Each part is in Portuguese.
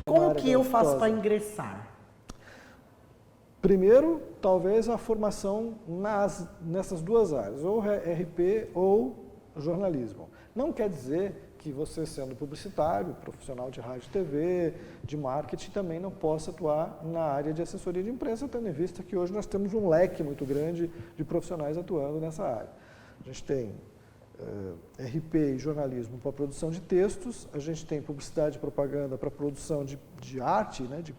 Como que eu faço para ingressar? Primeiro, talvez a formação nessas duas áreas, ou RP ou jornalismo. Não quer dizer que você, sendo publicitário, profissional de rádio e TV, de marketing, também não possa atuar na área de assessoria de imprensa, tendo em vista que hoje nós temos um leque muito grande de profissionais atuando nessa área. A gente tem RP e jornalismo para produção de textos, a gente tem publicidade e propaganda para produção de arte, né, de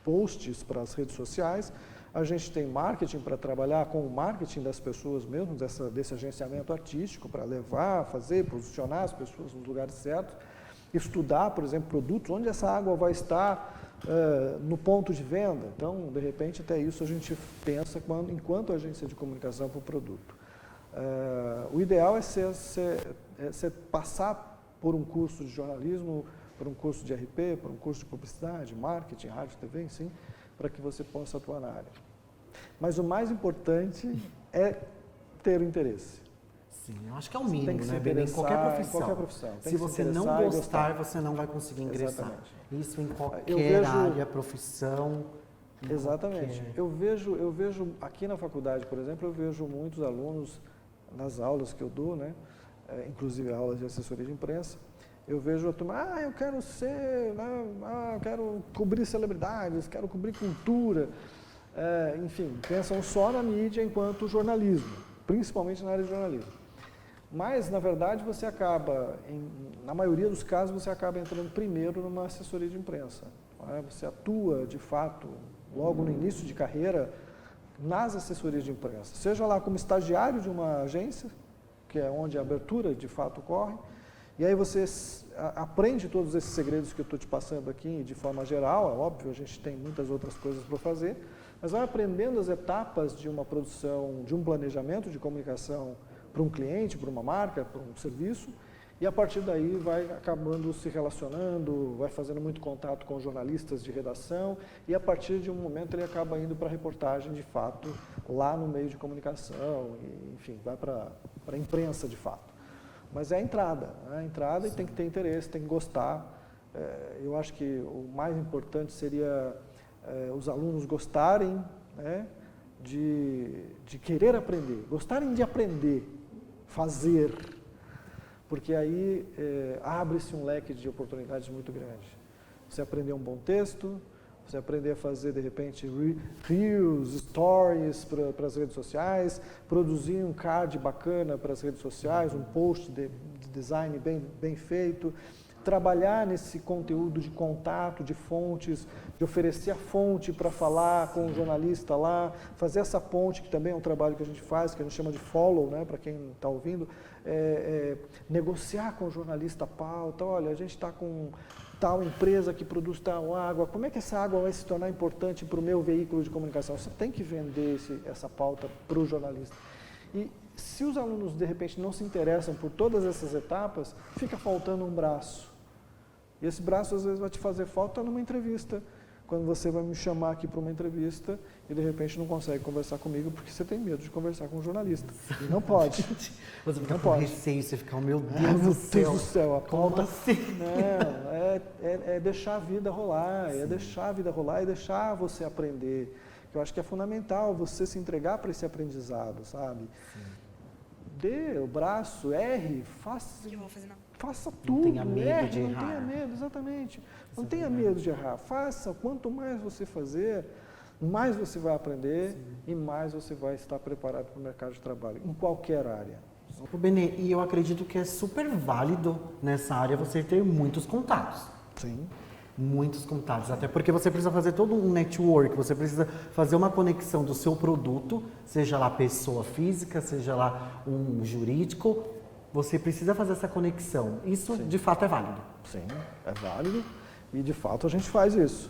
posts para as redes sociais, a gente tem marketing para trabalhar com o marketing das pessoas mesmo, desse agenciamento artístico, para levar, fazer, posicionar as pessoas nos lugares certos, estudar, por exemplo, produtos, onde essa água vai estar no ponto de venda. Então, de repente, até isso a gente pensa enquanto agência de comunicação para o produto. O ideal é você passar por um curso de jornalismo, por um curso de RP, por um curso de publicidade, marketing, rádio, TV, sim, para que você possa atuar na área. Mas o mais importante é ter o interesse. Sim, eu acho que é o mínimo, né, Benê? Em qualquer profissão. Se você não gostar, você não vai conseguir ingressar. Exatamente. Isso em qualquer área, profissão. Exatamente. Eu vejo aqui na faculdade, por exemplo, eu vejo muitos alunos nas aulas que eu dou, né, inclusive aulas de assessoria de imprensa, eu vejo a turma, eu quero ser, eu quero cobrir celebridades, quero cobrir cultura, enfim, pensam só na mídia enquanto jornalismo, principalmente na área de jornalismo. Mas, na verdade, você acaba, na maioria dos casos, você acaba entrando primeiro numa assessoria de imprensa. Você atua, de fato, logo no início de carreira, nas assessorias de imprensa. Seja lá como estagiário de uma agência, que é onde a abertura, de fato, ocorre, e aí você aprende todos esses segredos que eu estou te passando aqui de forma geral, é óbvio, a gente tem muitas outras coisas para fazer, mas vai aprendendo as etapas de uma produção, de um planejamento de comunicação para um cliente, para uma marca, para um serviço, e a partir daí vai acabando se relacionando, vai fazendo muito contato com jornalistas de redação, e a partir de um momento ele acaba indo para a reportagem de fato, lá no meio de comunicação, e, enfim, vai para a imprensa de fato. Mas é a entrada e tem que ter interesse, tem que gostar. Eu acho que o mais importante seria os alunos gostarem, né, de querer aprender, gostarem de aprender, fazer, porque aí abre-se um leque de oportunidades muito grande. Você aprender um bom texto, você aprender a fazer, de repente, reels, stories para as redes sociais, produzir um card bacana para as redes sociais, um post de design bem feito, trabalhar nesse conteúdo de contato, de fontes, de oferecer a fonte para falar com o jornalista lá, fazer essa ponte, que também é um trabalho que a gente faz, que a gente chama de follow, né, para quem está ouvindo, negociar com o jornalista a pauta, olha, a gente está com tal empresa que produz tal água, como é que essa água vai se tornar importante para o meu veículo de comunicação? Você tem que vender essa pauta para o jornalista. E se os alunos, de repente, não se interessam por todas essas etapas, fica faltando um braço. E esse braço, às vezes, vai te fazer falta numa entrevista. Quando você vai me chamar aqui para uma entrevista e, de repente, não consegue conversar comigo porque você tem medo de conversar com um jornalista. E não pode. Você fica com receio, você fica, meu Deus do céu. A pauta, assim? Não, é deixar a vida rolar, é deixar a vida rolar e deixar você aprender. Eu acho que é fundamental você se entregar para esse aprendizado, sabe? Sim. Dê o braço, erre, faça tudo. Não tenha medo de errar. Não tenha medo, exatamente. Não tenha medo de errar. Faça, quanto mais você fazer, mais você vai aprender. Sim. E mais você vai estar preparado para o mercado de trabalho, em qualquer área. Benê, e eu acredito que é super válido nessa área você ter muitos contatos. Sim. Muitos contatos, até porque você precisa fazer todo um network, você precisa fazer uma conexão do seu produto, seja lá pessoa física, seja lá um jurídico, você precisa fazer essa conexão. Isso, sim, de fato é válido. Sim, é válido e de fato a gente faz isso.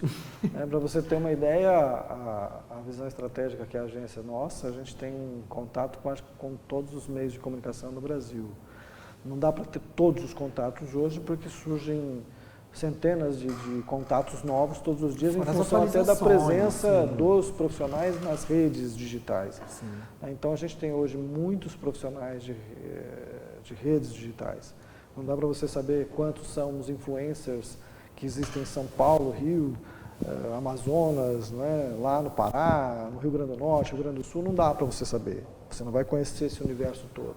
Para você ter uma ideia, a visão estratégica que é a agência nossa, a gente tem contato com todos os meios de comunicação no Brasil. Não dá para ter todos os contatos hoje porque surgem centenas de contatos novos todos os dias, em Fora as função até da atualizações, presença sim. dos profissionais nas redes digitais. Sim. Então a gente tem hoje muitos profissionais de redes digitais. Não dá para você saber quantos são os influencers que existem em São Paulo, Rio, Amazonas, né, lá no Pará, no Rio Grande do Norte, Rio Grande do Sul, não dá para você saber. Você não vai conhecer esse universo todo.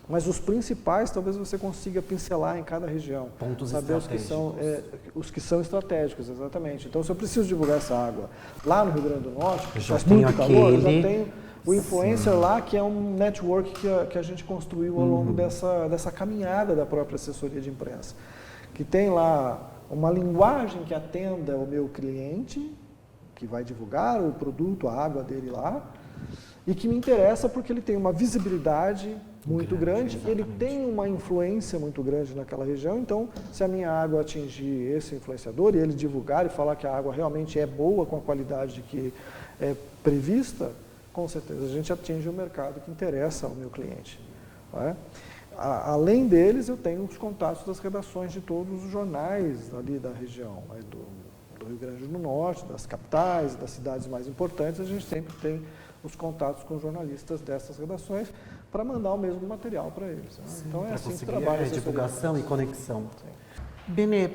Mas os principais, talvez você consiga pincelar em cada região. Pontos saber estratégicos. os que são estratégicos, exatamente. Então, se eu preciso divulgar essa água lá no Rio Grande do Norte, que Já faz tenho muito calor, eu já aquele. tenho o influencer Sim. lá, que é um network que a gente construiu ao longo dessa caminhada da própria assessoria de imprensa. Que tem lá uma linguagem que atenda o meu cliente, que vai divulgar o produto, a água dele lá, e que me interessa porque ele tem uma visibilidade muito grande, ele tem uma influência muito grande naquela região. Então, se a minha água atingir esse influenciador e ele divulgar e falar que a água realmente é boa, com a qualidade que é prevista, com certeza a gente atinge o mercado que interessa ao meu cliente. Não é? Além deles, eu tenho os contatos das redações de todos os jornais ali da região, do Rio Grande do Norte, das capitais, das cidades mais importantes. A gente sempre tem os contatos com jornalistas dessas redações para mandar o mesmo material para eles. Né? Sim, então é assim que conseguir trabalha a divulgação e conexão. Sim. Benê,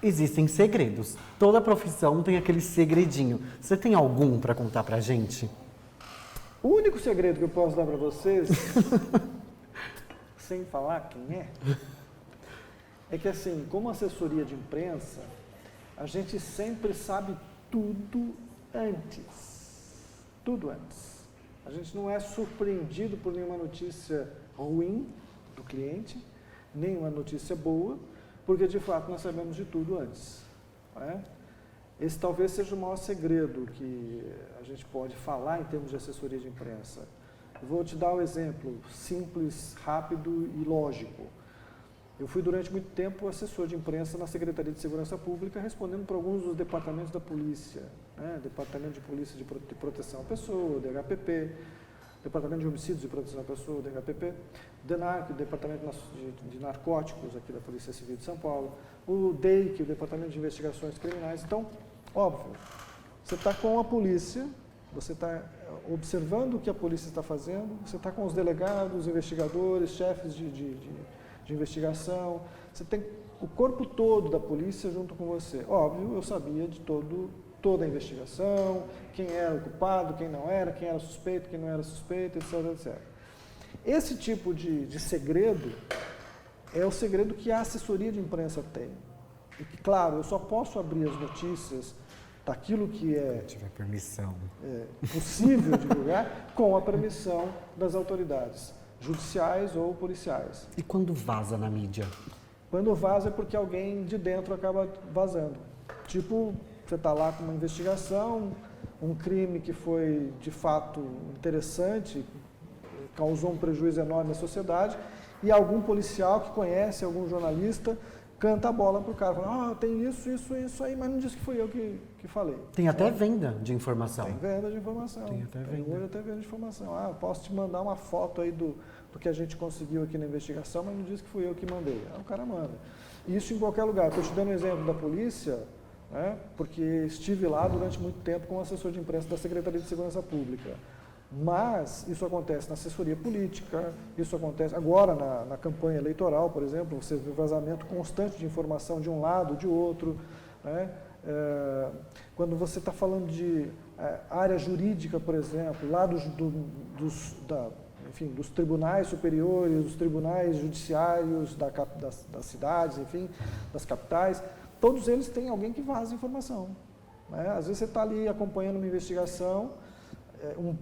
existem segredos. Toda profissão tem aquele segredinho. Você tem algum para contar para a gente? O único segredo que eu posso dar para vocês, sem falar quem é que assim, como assessoria de imprensa, a gente sempre sabe tudo antes. Tudo antes. A gente não é surpreendido por nenhuma notícia ruim do cliente, nenhuma notícia boa, porque de fato nós sabemos de tudo antes. Não é? Esse talvez seja o maior segredo que a gente pode falar em termos de assessoria de imprensa. Eu vou te dar um exemplo simples, rápido e lógico. Eu fui durante muito tempo assessor de imprensa na Secretaria de Segurança Pública, respondendo para alguns dos departamentos da polícia, né? Departamento de Polícia de Proteção à Pessoa, DHPP, Departamento de Homicídios e Proteção à Pessoa, DHPP, DENARC, Departamento de Narcóticos aqui da Polícia Civil de São Paulo, o DEIC, o Departamento de Investigações Criminais. Então, óbvio, você está com a polícia, você está observando o que a polícia está fazendo, você está com os delegados, investigadores, chefes de investigação, você tem o corpo todo da polícia junto com você. Óbvio, eu sabia de toda a investigação, quem era o culpado, quem não era, quem era suspeito, quem não era suspeito, etc, etc. Esse tipo de segredo é o segredo que a assessoria de imprensa tem. E que, claro, eu só posso abrir as notícias daquilo que é tiver permissão. Possível divulgar com a permissão das autoridades judiciais ou policiais. E quando vaza na mídia? Quando vaza é porque alguém de dentro acaba vazando. Tipo, você está lá com uma investigação, um crime que foi de fato interessante, causou um prejuízo enorme à sociedade, e algum policial que conhece, algum jornalista, canta a bola para o cara, fala, tem isso aí, mas não disse que fui eu que falei. Tem até venda de informação. Tem venda de informação. Tem até venda. Hoje até venda de informação. Eu posso te mandar uma foto aí do que a gente conseguiu aqui na investigação, mas não disse que fui eu que mandei. O cara manda. Isso em qualquer lugar. Estou te dando um exemplo da polícia, né, porque estive lá durante muito tempo como assessor de imprensa da Secretaria de Segurança Pública. Mas isso acontece na assessoria política, isso acontece agora na campanha eleitoral, por exemplo, você vê vazamento constante de informação de um lado, de outro. Né? Quando você está falando de área jurídica, por exemplo, lá dos tribunais superiores, dos tribunais judiciários das cidades, enfim, das capitais, todos eles têm alguém que vaza informação. Né? Às vezes você está ali acompanhando uma investigação, um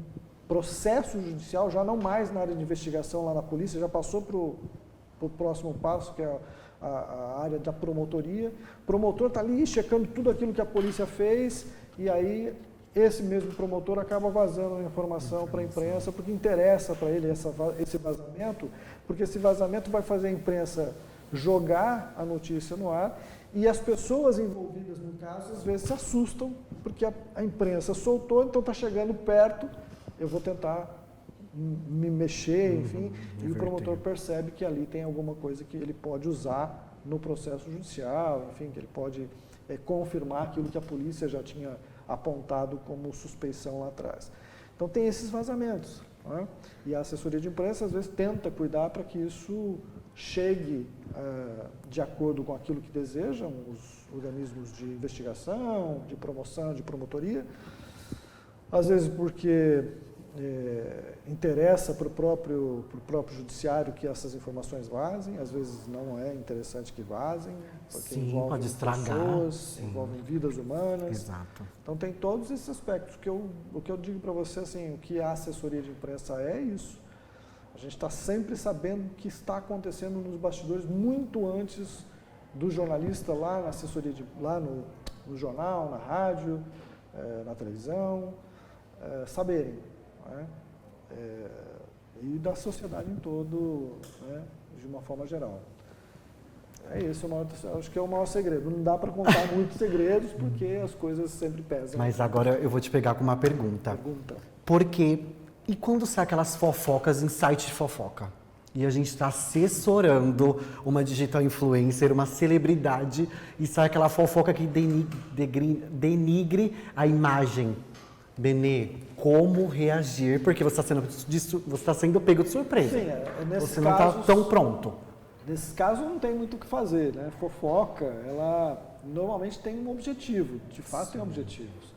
processo judicial, já não mais na área de investigação lá na polícia, já passou para o próximo passo, que é a área da promotoria. O promotor está ali checando tudo aquilo que a polícia fez, e aí esse mesmo promotor acaba vazando a informação para a imprensa, porque interessa para ele esse vazamento, porque esse vazamento vai fazer a imprensa jogar a notícia no ar, e as pessoas envolvidas no caso, às vezes, se assustam, porque a imprensa soltou, então está chegando perto, eu vou tentar me mexer, enfim, e o promotor percebe que ali tem alguma coisa que ele pode usar no processo judicial, enfim, que ele pode confirmar aquilo que a polícia já tinha apontado como suspeição lá atrás. Então tem esses vazamentos, né? E a assessoria de imprensa às vezes tenta cuidar para que isso chegue de acordo com aquilo que desejam os organismos de investigação, de promoção, de promotoria, às vezes porque interessa para o próprio judiciário que essas informações vazem, às vezes não é interessante que vazem, porque Sim, envolvem pode estragar. pessoas, Sim. envolvem vidas humanas. Exato. Então tem todos esses aspectos. O que eu digo para você, assim, o que a assessoria de imprensa é isso. A gente está sempre sabendo o que está acontecendo nos bastidores muito antes do jornalista lá na assessoria, lá no jornal, na rádio, na televisão, saberem. Né? E da sociedade em todo, né? De uma forma geral. É isso, acho que é o maior segredo. Não dá para contar muitos segredos, porque as coisas sempre pesam. Mas agora eu vou te pegar com uma pergunta. Por quê? E quando sai aquelas fofocas em site de fofoca? E a gente está assessorando uma digital influencer, uma celebridade, e sai aquela fofoca que denigre a imagem. Benê, como reagir? Porque você está sendo pego de surpresa. Sim, você não está tão pronto. Nesse caso não tem muito o que fazer, né? Fofoca, ela normalmente tem um objetivo, de fato tem objetivos.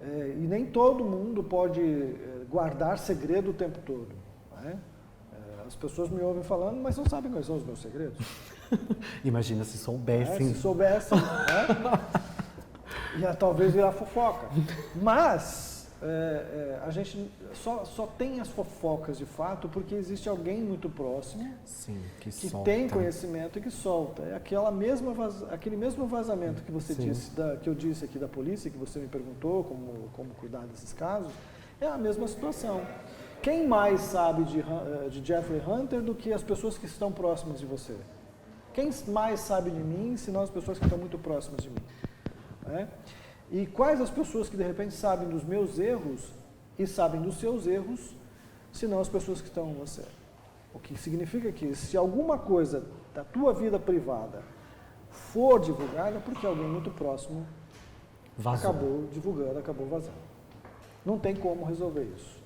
E nem todo mundo pode guardar segredo o tempo todo. Né? As pessoas me ouvem falando, mas não sabem quais são os meus segredos. Imagina se soubessem. Se soubessem, né? Ia talvez virar fofoca. Mas a gente só tem as fofocas de fato porque existe alguém muito próximo. Sim, que tem conhecimento e que solta. É aquele mesmo vazamento que você disse, que eu disse aqui da polícia, que você me perguntou como cuidar desses casos, é a mesma situação. Quem mais sabe de Jeffrey Hunter do que as pessoas que estão próximas de você? Quem mais sabe de mim, senão as pessoas que estão muito próximas de mim? Né? E quais as pessoas que de repente sabem dos meus erros e sabem dos seus erros, senão as pessoas que estão com você? O que significa que se alguma coisa da tua vida privada for divulgada, porque alguém muito próximo acabou divulgando, acabou vazando. Não tem como resolver isso.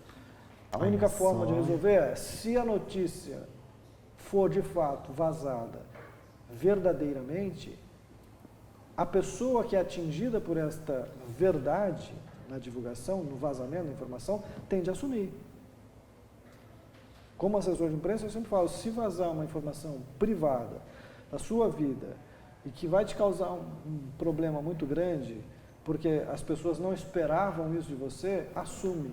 A única forma de resolver é, se a notícia for de fato vazada verdadeiramente, a pessoa que é atingida por esta verdade na divulgação, no vazamento da informação, tende a assumir. Como assessor de imprensa, eu sempre falo, se vazar uma informação privada da sua vida e que vai te causar um problema muito grande, porque as pessoas não esperavam isso de você, assume.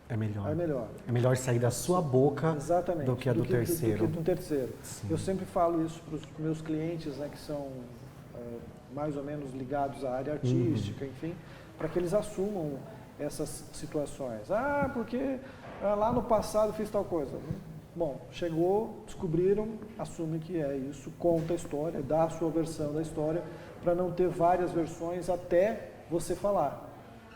É melhor. É melhor. É melhor sair da sua boca do que a do terceiro. Do que do terceiro. Sim. Eu sempre falo isso para os meus clientes, né, que são mais ou menos ligados à área artística, enfim, para que eles assumam essas situações. Porque lá no passado fiz tal coisa. Bom, chegou, descobriram, assume que é isso, conta a história, dá a sua versão da história, para não ter várias versões até você falar.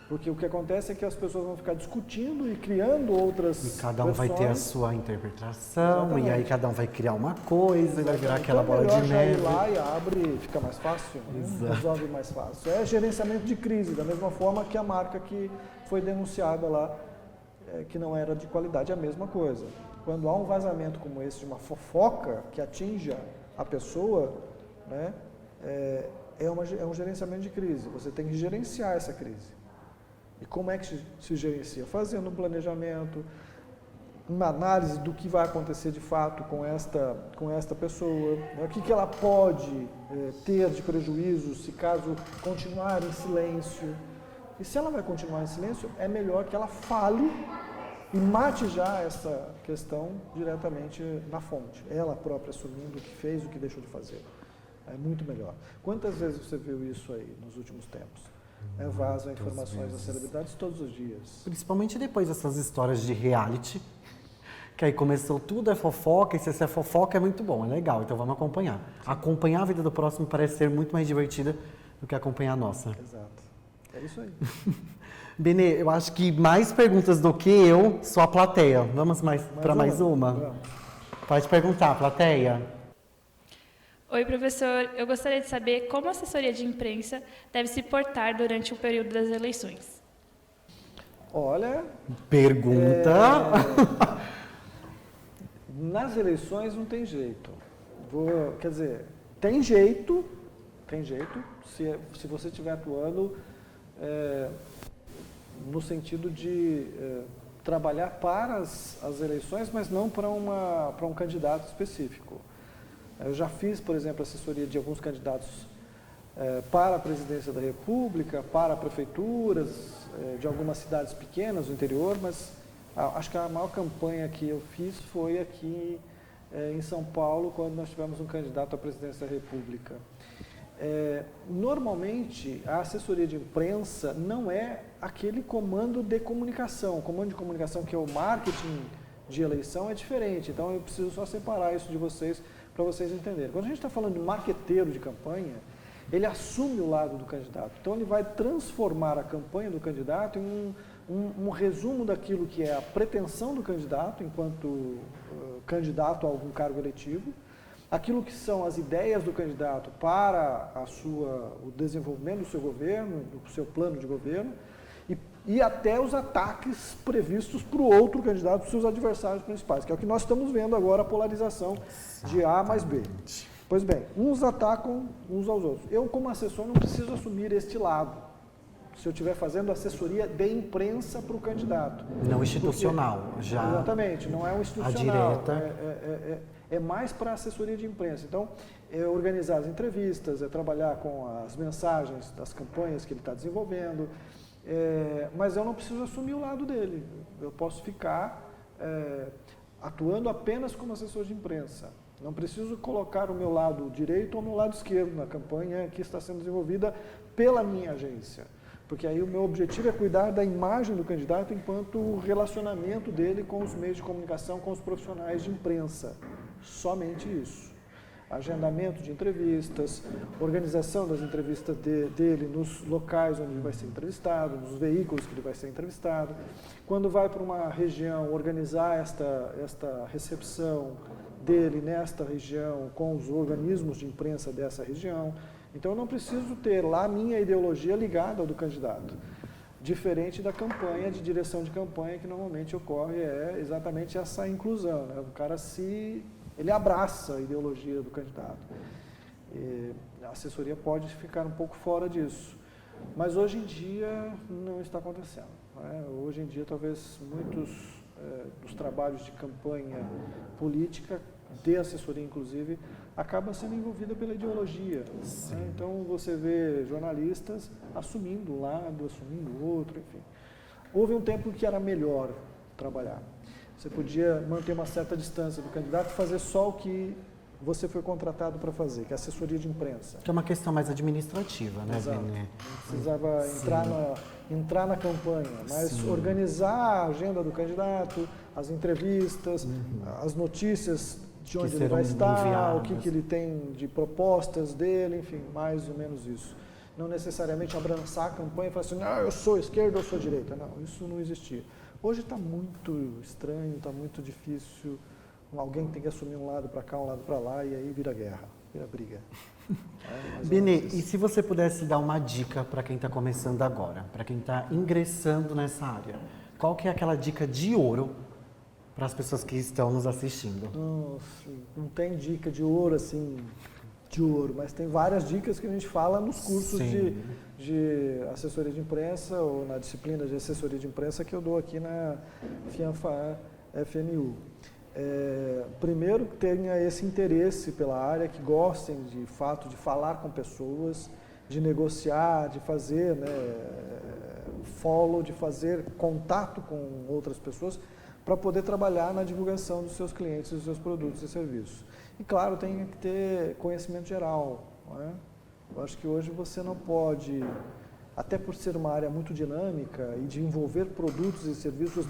Porque o que acontece é que as pessoas vão ficar discutindo e criando outras E cada um versões. vai ter a sua interpretação, Exatamente. E aí cada um vai criar uma coisa, e vai virar aquela bola de neve. Já ir neve. lá e abre, fica mais fácil, né? Resolve mais fácil. É gerenciamento de crise, da mesma forma que a marca que foi denunciada lá, que não era de qualidade, é a mesma coisa. Quando há um vazamento como esse, de uma fofoca que atinja a pessoa, né, é um gerenciamento de crise. Você tem que gerenciar essa crise. E como é que se gerencia? Fazendo um planejamento, uma análise do que vai acontecer de fato com esta pessoa, né? O que ela pode ter de prejuízo se caso continuar em silêncio. E se ela vai continuar em silêncio, é melhor que ela fale e mate já essa questão diretamente na fonte. Ela própria assumindo o que fez, o que deixou de fazer. É muito melhor. Quantas vezes você viu isso aí nos últimos tempos? Vazam informações das celebridades todos os dias. Principalmente depois dessas histórias de reality, que aí começou tudo, é fofoca, e se essa fofoca é muito bom, é legal, então vamos acompanhar. Sim. Acompanhar a vida do próximo parece ser muito mais divertida do que acompanhar a nossa. Exato. É isso aí. Benê, eu acho que mais perguntas do que eu, só a plateia. Vamos para mais uma? Vamos. Pode perguntar, plateia. Oi, professor. Eu gostaria de saber como a assessoria de imprensa deve se portar durante o período das eleições. Olha, Pergunta. Nas eleições não tem jeito. Quer dizer, tem jeito, se você estiver atuando no sentido de trabalhar para as eleições, mas não para um candidato específico. Eu já fiz, por exemplo, assessoria de alguns candidatos para a presidência da República, para prefeituras de algumas cidades pequenas do interior, mas acho que a maior campanha que eu fiz foi aqui em São Paulo, quando nós tivemos um candidato à presidência da República. Normalmente, a assessoria de imprensa não é aquele comando de comunicação. O comando de comunicação, que é o marketing de eleição, é diferente. Então, eu preciso só separar isso de vocês, para vocês entenderem. Quando a gente está falando de marqueteiro de campanha, ele assume o lado do candidato. Então, ele vai transformar a campanha do candidato em um resumo daquilo que é a pretensão do candidato, enquanto candidato a algum cargo eletivo, aquilo que são as ideias do candidato para o desenvolvimento do seu governo, do seu plano de governo, e até os ataques previstos para o outro candidato, para os seus adversários principais, que é o que nós estamos vendo agora, a polarização de A mais B. Pois bem, uns atacam uns aos outros. Eu, como assessor, não preciso assumir este lado, se eu estiver fazendo assessoria de imprensa para o candidato. Não institucional, porque, já. Exatamente, não é um institucional. A direta. É mais para assessoria de imprensa. Então, é organizar as entrevistas, é trabalhar com as mensagens das campanhas que ele está desenvolvendo, mas eu não preciso assumir o lado dele. Eu posso ficar atuando apenas como assessor de imprensa. Não preciso colocar o meu lado direito ou o meu lado esquerdo na campanha que está sendo desenvolvida pela minha agência. Porque aí o meu objetivo é cuidar da imagem do candidato enquanto o relacionamento dele com os meios de comunicação, com os profissionais de imprensa. Somente isso. Agendamento de entrevistas, organização das entrevistas dele nos locais onde ele vai ser entrevistado, nos veículos que ele vai ser entrevistado. Quando vai para uma região, organizar esta recepção dele nesta região com os organismos de imprensa dessa região. Então, eu não preciso ter lá a minha ideologia ligada ao do candidato. Diferente da campanha, de direção de campanha, que normalmente ocorre exatamente essa inclusão. Né? O cara ele abraça a ideologia do candidato. E a assessoria pode ficar um pouco fora disso. Mas hoje em dia não está acontecendo. Né? Hoje em dia, talvez muitos dos trabalhos de campanha política, de assessoria inclusive, acaba sendo envolvida pela ideologia. Né? Então, você vê jornalistas assumindo um lado, assumindo o outro, enfim. Houve um tempo que era melhor trabalhar. Você podia manter uma certa distância do candidato e fazer só o que você foi contratado para fazer, que é assessoria de imprensa. Que é uma questão mais administrativa, né, Exato. Benê? Não precisava entrar na campanha, mas organizar a agenda do candidato, as entrevistas, as notícias de onde ele vai estar, o que ele tem de propostas dele, enfim, mais ou menos isso. Não necessariamente abraçar a campanha e falar assim, eu sou esquerda ou sou direita. Não, isso não existia. Hoje está muito estranho, está muito difícil. Alguém tem que assumir um lado para cá, um lado para lá, e aí vira guerra, vira briga. Benê, e se você pudesse dar uma dica para quem está começando agora, para quem está ingressando nessa área, qual que é aquela dica de ouro para as pessoas que estão nos assistindo? Nossa, não tem dica de ouro assim, de ouro, mas tem várias dicas que a gente fala nos cursos de assessoria de imprensa ou na disciplina de assessoria de imprensa que eu dou aqui na FIANFA FNU. Primeiro, tenha esse interesse pela área, que gostem de fato de falar com pessoas, de negociar, de fazer follow, de fazer contato com outras pessoas, para poder trabalhar na divulgação dos seus clientes, dos seus produtos e serviços. E claro, tem que ter conhecimento geral. Não é? Eu acho que hoje você não pode, até por ser uma área muito dinâmica e de envolver produtos e serviços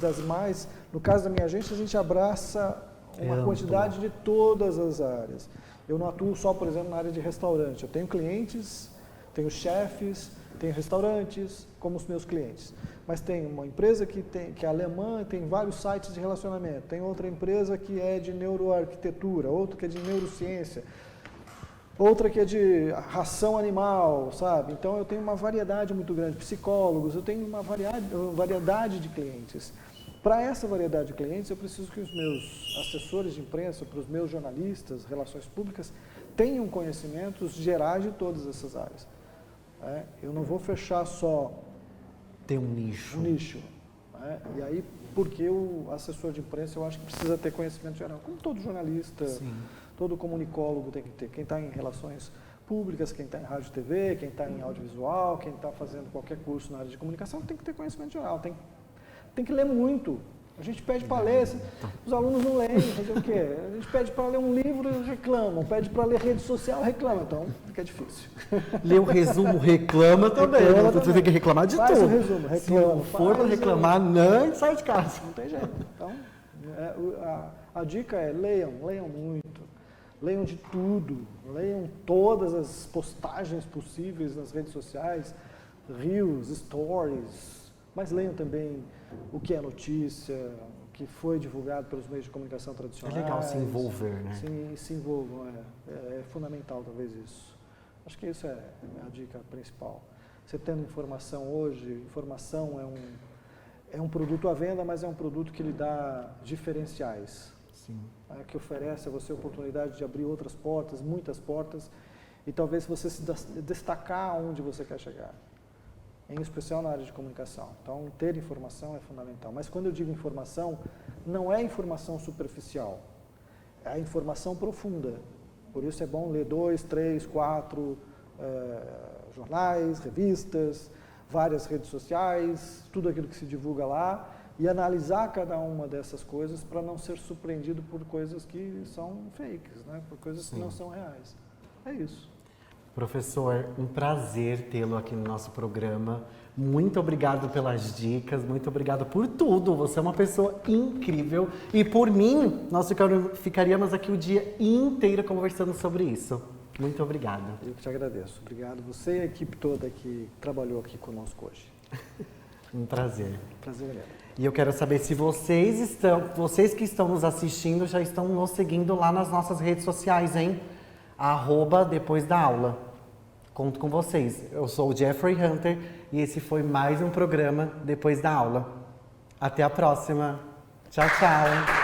no caso da minha agência, a gente abraça uma quantidade de todas as áreas. Eu não atuo só, por exemplo, na área de restaurante. Eu tenho clientes, tenho chefes, tenho restaurantes como os meus clientes. Mas tem uma empresa que é alemã, tem vários sites de relacionamento. Tem outra empresa que é de neuroarquitetura, outra que é de neurociência. outra que é de ração animal, sabe? Então eu tenho uma variedade muito grande, psicólogos, eu tenho uma variedade de clientes. Para essa variedade de clientes, eu preciso que os meus assessores de imprensa, para os meus jornalistas, relações públicas, tenham conhecimentos gerais de todas essas áreas. Eu não vou fechar só Tem um nicho. E aí, porque o assessor de imprensa, eu acho que precisa ter conhecimento geral, como todo jornalista, Sim. todo comunicólogo tem que ter. Quem está em relações públicas, quem está em rádio e TV, quem está em audiovisual, quem está fazendo qualquer curso na área de comunicação, tem que ter conhecimento geral, tem que ler muito. A gente pede para ler, os alunos não leem, fazer o quê? A gente pede para ler um livro e reclamam, pede para ler rede social, reclamam, então fica difícil. Lê o resumo, reclama também. Você tem que reclamar de Faz tudo. o resumo, reclama. Se for para reclamar, não sai de casa. Não tem jeito. Então, a dica é leiam muito, leiam de tudo, leiam todas as postagens possíveis nas redes sociais, reels, stories, mas leiam também o que é notícia, o que foi divulgado pelos meios de comunicação tradicionais. É legal se envolver, né? Sim, se envolvam, é fundamental talvez isso. Acho que isso é a dica principal. Você tendo informação hoje, informação é um produto à venda, mas é um produto que lhe dá diferenciais. Sim. Que oferece a você a oportunidade de abrir outras portas, muitas portas, e talvez você se destacar onde você quer chegar. Em especial na área de comunicação. Então, ter informação é fundamental. Mas quando eu digo informação, não é informação superficial, é a informação profunda. Por isso é bom ler 2, 3, 4 jornais, revistas, várias redes sociais, tudo aquilo que se divulga lá, e analisar cada uma dessas coisas para não ser surpreendido por coisas que são fakes, né? Por coisas que não são reais. É isso. Professor, um prazer tê-lo aqui no nosso programa. Muito obrigado pelas dicas, muito obrigado por tudo. Você é uma pessoa incrível. E por mim, nós ficaríamos aqui o dia inteiro conversando sobre isso. Muito obrigado. Eu que te agradeço. Obrigado. Você e a equipe toda que trabalhou aqui conosco hoje. Um prazer. Prazer é meu. E eu quero saber se vocês que estão nos assistindo, já estão nos seguindo lá nas nossas redes sociais, hein? @depois da aula. Conto com vocês. Eu sou o Jeffrey Hunter e esse foi mais um programa Depois da Aula. Até a próxima. Tchau, tchau.